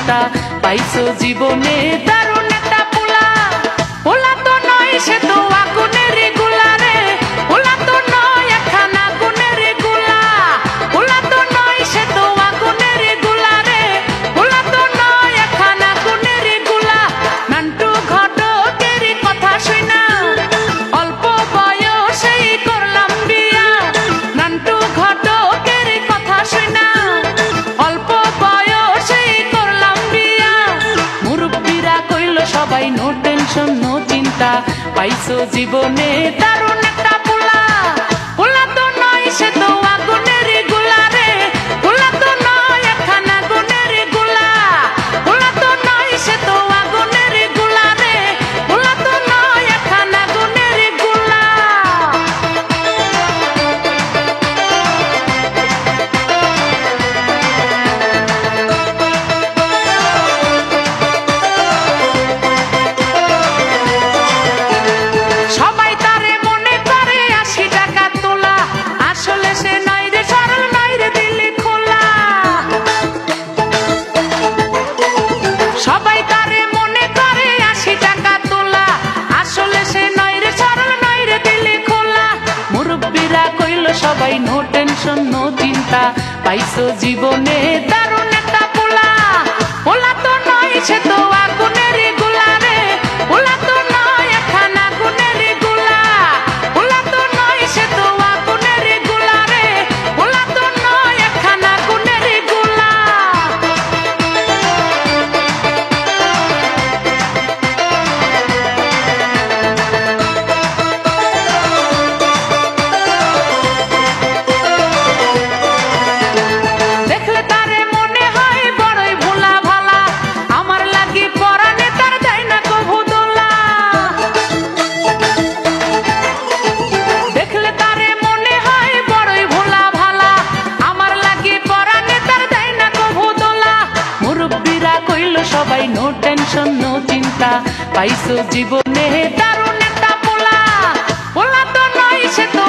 চিন্তা পাইছো জীবনে দারুণ একটা পোলা। পোলা তো নয় সে তো আগুনের গোলা রে, পোলা তো নয় একখানা আগুনের গোলা। পোলা তো নয় সে তো আগুনের গোলা রে, পোলা তো নয় একখানা আগুনের গোলা। নান্টু ঘটকের কথা শুনা অল্প বয়সেই করলাম বিয়া। নান্টু ঘটকের কথা শুনা অল্প বয়সেই করলাম বিয়া। মুরব্বীরা কইল সবাই নো টেনশন নো চিন্তা পাইছো জীবনে দারুণ একটা পোলা। পোলা তো নয় সে তো আগুনের গোলা রে, পোলা তো নয় একখানা আগুনের গোলা। পোলা তো নয় সে তো আগুনের গোলা রে, পোলা তো নয় একখানা আগুনের গোলা। সবাই তারে মনে করে 80 টাকা তোলা, আসলে সে নয় রে সরল নয় রে দিলি খোলা। সবাই তারে মনে করে 80 টাকা তোলা, আসলে সে নয় রে সরল নয় রে দিলি খোলা। মুরব্বীরা কইল সবাই নো টেনশন নো চিন্তা পাইছো জীবনে দারুণ একটা পোলা। পোলা তো নয় সে তো আগুনের গোলা রে, পোলা তো নয় একখানা আগুনের গোলা। পোলা তো নয় সে তো আগুনের গোলা রে, পোলা তো নয় একখানা আগুনের গোলা। দেখলে তারে মনে হয় বড়ই ভোলা ভালা, আমার লাগি পরানে তার দেয় না কভু দোলা। দেখলে তারে মনে হয় বড়ই ভোলা ভালা, আমার লাগি পরানে তার দেয় না কভু দোলা। মুরব্বীরা কইল সবাই নো টেনশন নো চিন্তা পাইছো জীবনে দারুণ একটা পোলা। পোলা তো নয় সে তো